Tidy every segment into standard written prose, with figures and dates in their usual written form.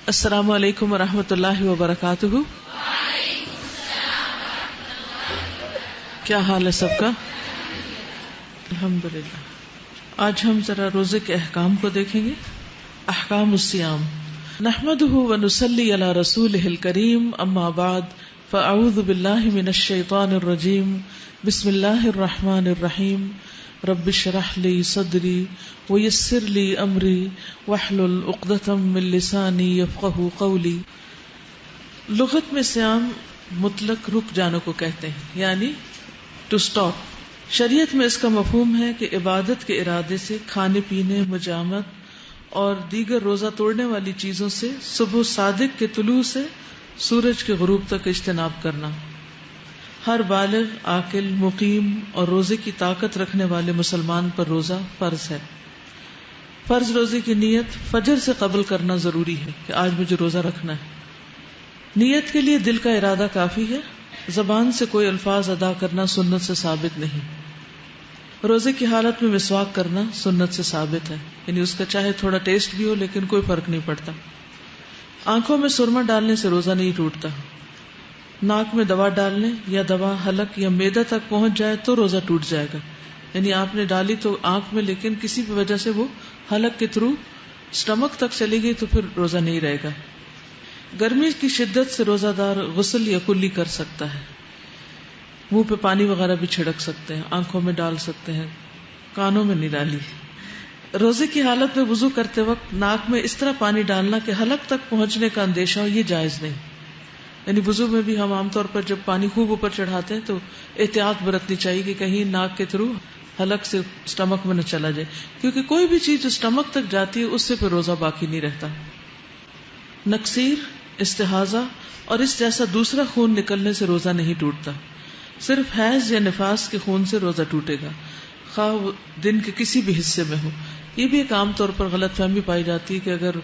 السلام علیکم ورحمۃ اللہ وبرکاتہ. کیا حال ہے سب کا؟ الحمدللہ. آج ہم ذرا روزے کے احکام کو دیکھیں گے. احکام الصیام. نحمده ونصلی علی رسولہ الکریم. اما بعد فاعوذ باللہ من الشیطان الرجیم. بسم اللہ الرحمن الرحیم. رب اشرح لی صدری ویسر لی امری واحلل عقدۃ من لسانی یفقہوا قولی. لغت میں صیام مطلق رک جانے کو کہتے ہیں، یعنی ٹو اسٹاپ. شریعت میں اس کا مفہوم ہے کہ عبادت کے ارادے سے کھانے پینے، مجامت اور دیگر روزہ توڑنے والی چیزوں سے صبح صادق کے طلوع سے سورج کے غروب تک اجتناب کرنا. ہر بالغ، عاقل، مقیم اور روزے کی طاقت رکھنے والے مسلمان پر روزہ فرض ہے. فرض روزے کی نیت فجر سے قبل کرنا ضروری ہے کہ آج مجھے روزہ رکھنا ہے. نیت کے لیے دل کا ارادہ کافی ہے. زبان سے کوئی الفاظ ادا کرنا سنت سے ثابت نہیں. روزے کی حالت میں مسواک کرنا سنت سے ثابت ہے، یعنی اس کا چاہے تھوڑا ٹیسٹ بھی ہو لیکن کوئی فرق نہیں پڑتا. آنکھوں میں سرما ڈالنے سے روزہ نہیں ٹوٹتا. ناک میں دوا ڈالنے یا دوا حلق یا معدہ تک پہنچ جائے تو روزہ ٹوٹ جائے گا. یعنی آپ نے ڈالی تو آنکھ میں، لیکن کسی بھی وجہ سے وہ حلق کے تھرو سٹمک تک چلی گئی تو پھر روزہ نہیں رہے گا. گرمی کی شدت سے روزہ دار غسل یا کلی کر سکتا ہے. منہ پہ پانی وغیرہ بھی چھڑک سکتے ہیں، آنکھوں میں ڈال سکتے ہیں، کانوں میں نہیں ڈالی. روزے کی حالت میں وضو کرتے وقت ناک میں اس طرح پانی ڈالنا کہ حلق تک پہنچنے کا اندیشہ ہو، یہ جائز نہیں. یعنی وضو میں بھی ہم عام طور پر جب پانی خوب اوپر چڑھاتے ہیں تو احتیاط برتنی چاہیے کہ کہیں ناک کے تھرو حلق سے سٹمک میں نہ چلا جائے، کیونکہ کوئی بھی چیز جو سٹمک تک جاتی ہے اس سے پھر روزہ باقی نہیں رہتا. نکسیر، استحاضہ اور اس جیسا دوسرا خون نکلنے سے روزہ نہیں ٹوٹتا. صرف حیض یا نفاس کے خون سے روزہ ٹوٹے گا، خواہ وہ دن کے کسی بھی حصے میں ہو. یہ بھی ایک عام طور پر غلط فہمی پائی جاتی ہے کہ اگر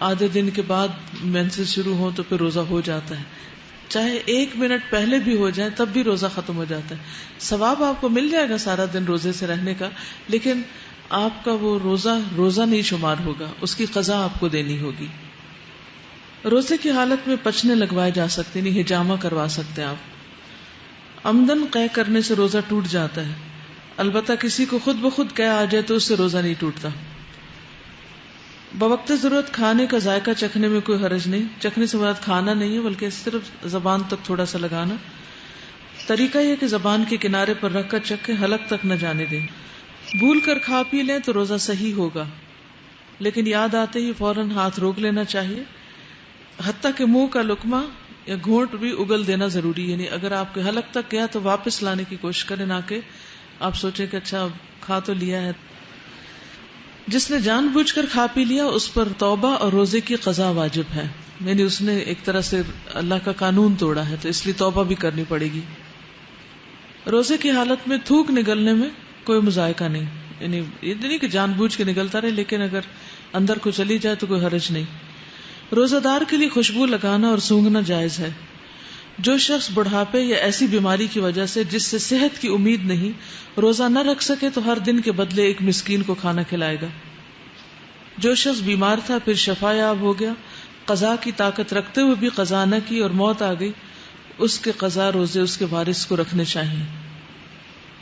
آدھے دن کے بعد مینسز شروع ہو تو پھر روزہ ہو جاتا ہے. چاہے 1 منٹ پہلے بھی ہو جائے تب بھی روزہ ختم ہو جاتا ہے. ثواب آپ کو مل جائے گا سارا دن روزے سے رہنے کا، لیکن آپ کا وہ روزہ نہیں شمار ہوگا، اس کی قضا آپ کو دینی ہوگی. روزے کی حالت میں پچنے لگوائے جا سکتے، نہیں حجامہ کروا سکتے ہیں آپ. عمدن قے کرنے سے روزہ ٹوٹ جاتا ہے، البتہ کسی کو خود بخود قے آ جائے تو اس سے روزہ نہیں ٹوٹتا. بوقت ضرورت کھانے کا ذائقہ چکھنے میں کوئی حرج نہیں. چکھنے سے مراد کھانا نہیں ہے بلکہ صرف زبان تک تھوڑا سا لگانا. طریقہ یہ کہ زبان کے کنارے پر رکھ کر چکھیں، حلق تک نہ جانے دیں. بھول کر کھا پی لیں تو روزہ صحیح ہوگا، لیکن یاد آتے ہی فوراً ہاتھ روک لینا چاہیے. حتیٰ کہ منہ کا لقمہ یا گھونٹ بھی اگل دینا ضروری ہے. یعنی اگر آپ کے حلق تک گیا تو واپس لانے کی کوشش کریں، نہ کہ آپ سوچیں کہ اچھا کھا تو لیا ہے. جس نے جان بوجھ کر کھا پی لیا اس پر توبہ اور روزے کی قضا واجب ہے. یعنی اس نے ایک طرح سے اللہ کا قانون توڑا ہے تو اس لیے توبہ بھی کرنی پڑے گی. روزے کی حالت میں تھوک نگلنے میں کوئی مذائقہ نہیں. یعنی یہ نہیں کہ جان بوجھ کے نگلتا رہے، لیکن اگر اندر کو چلی جائے تو کوئی حرج نہیں. روزہ دار کے لیے خوشبو لگانا اور سونگھنا جائز ہے. جو شخص بڑھاپے یا ایسی بیماری کی وجہ سے جس سے صحت کی امید نہیں روزہ نہ رکھ سکے تو ہر دن کے بدلے ایک مسکین کو کھانا کھلائے گا. جو شخص بیمار تھا پھر شفا یاب ہو گیا، قضا کی طاقت رکھتے ہوئے بھی قضا نہ کی اور موت آ گئی، اس کے قضا روزے اس کے وارث کو رکھنے چاہیے.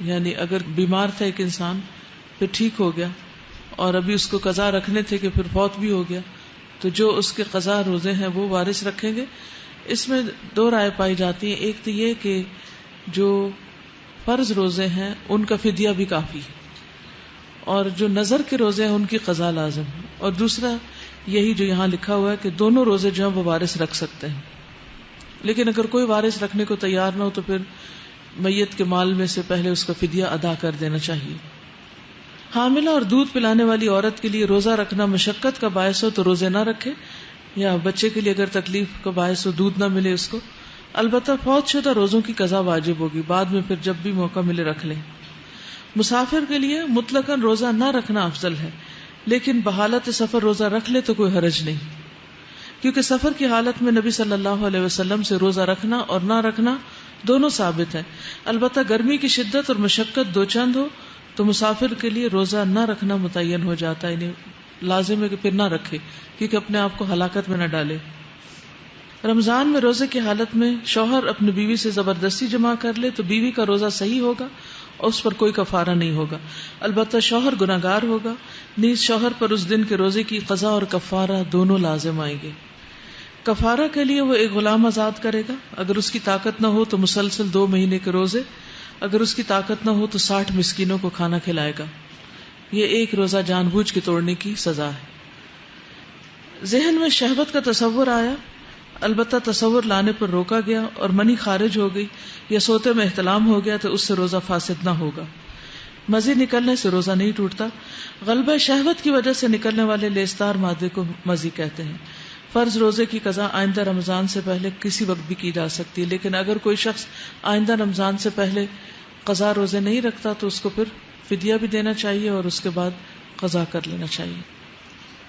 یعنی اگر بیمار تھا ایک انسان، پھر ٹھیک ہو گیا اور ابھی اس کو قضا رکھنے تھے کہ پھر فوت بھی ہو گیا، تو جو اس کے قضا روزے ہیں وہ وارث رکھیں گے. اس میں 2 رائے پائی جاتی ہیں. ایک تو یہ کہ جو فرض روزے ہیں ان کا فدیہ بھی کافی ہے، اور جو نظر کے روزے ہیں ان کی قضا لازم ہے. اور دوسرا یہی جو یہاں لکھا ہوا ہے کہ دونوں روزے جو ہیں وہ وارث رکھ سکتے ہیں. لیکن اگر کوئی وارث رکھنے کو تیار نہ ہو تو پھر میت کے مال میں سے پہلے اس کا فدیہ ادا کر دینا چاہیے. حاملہ اور دودھ پلانے والی عورت کے لیے روزہ رکھنا مشقت کا باعث ہو تو روزے نہ رکھے، یا بچے کے لیے اگر تکلیف کا باعث ہو دودھ نہ ملے اس کو. البتہ فوت شدہ روزوں کی قضا واجب ہوگی، بعد میں پھر جب بھی موقع ملے رکھ لیں. مسافر کے لیے مطلقاً روزہ نہ رکھنا افضل ہے، لیکن بحالت سفر روزہ رکھ لے تو کوئی حرج نہیں، کیونکہ سفر کی حالت میں نبی صلی اللہ علیہ وسلم سے روزہ رکھنا اور نہ رکھنا دونوں ثابت ہے. البتہ گرمی کی شدت اور مشقت 2 چند ہو تو مسافر کے لیے روزہ نہ رکھنا متعین ہو جاتا ہے. لازم ہے کہ پھر نہ رکھے، کیونکہ اپنے آپ کو ہلاکت میں نہ ڈالے۔ رمضان میں روزے کی حالت میں شوہر اپنی بیوی سے زبردستی جمع کر لے تو بیوی کا روزہ صحیح ہوگا اور اس پر کوئی کفارہ نہیں ہوگا، البتہ شوہر گناہگار ہوگا، نیز شوہر پر اس دن کے روزے کی قضا اور کفارہ دونوں لازم آئیں گے۔ کفارہ کے لیے وہ ایک غلام آزاد کرے گا، اگر اس کی طاقت نہ ہو تو مسلسل 2 مہینے کے روزے، اگر اس کی طاقت نہ ہو تو 60 مسکینوں کو کھانا کھلائے گا۔ یہ ایک روزہ جان بوجھ کے توڑنے کی سزا ہے۔ ذہن میں شہوت کا تصور آیا، البتہ تصور لانے پر روکا گیا اور منی خارج ہو گئی یا سوتے میں احتلام ہو گیا تو اس سے روزہ فاسد نہ ہوگا۔ مزید نکلنے سے روزہ نہیں ٹوٹتا۔ غلبہ شہوت کی وجہ سے نکلنے والے لیستار مادے کو مزی کہتے ہیں۔ فرض روزے کی قضا آئندہ رمضان سے پہلے کسی وقت بھی کی جا سکتی ہے، لیکن اگر کوئی شخص آئندہ رمضان سے پہلے قضا روزے نہیں رکھتا تو اس کو پھر فدیہ بھی دینا چاہیے اور اس کے بعد قضا کر لینا چاہیے۔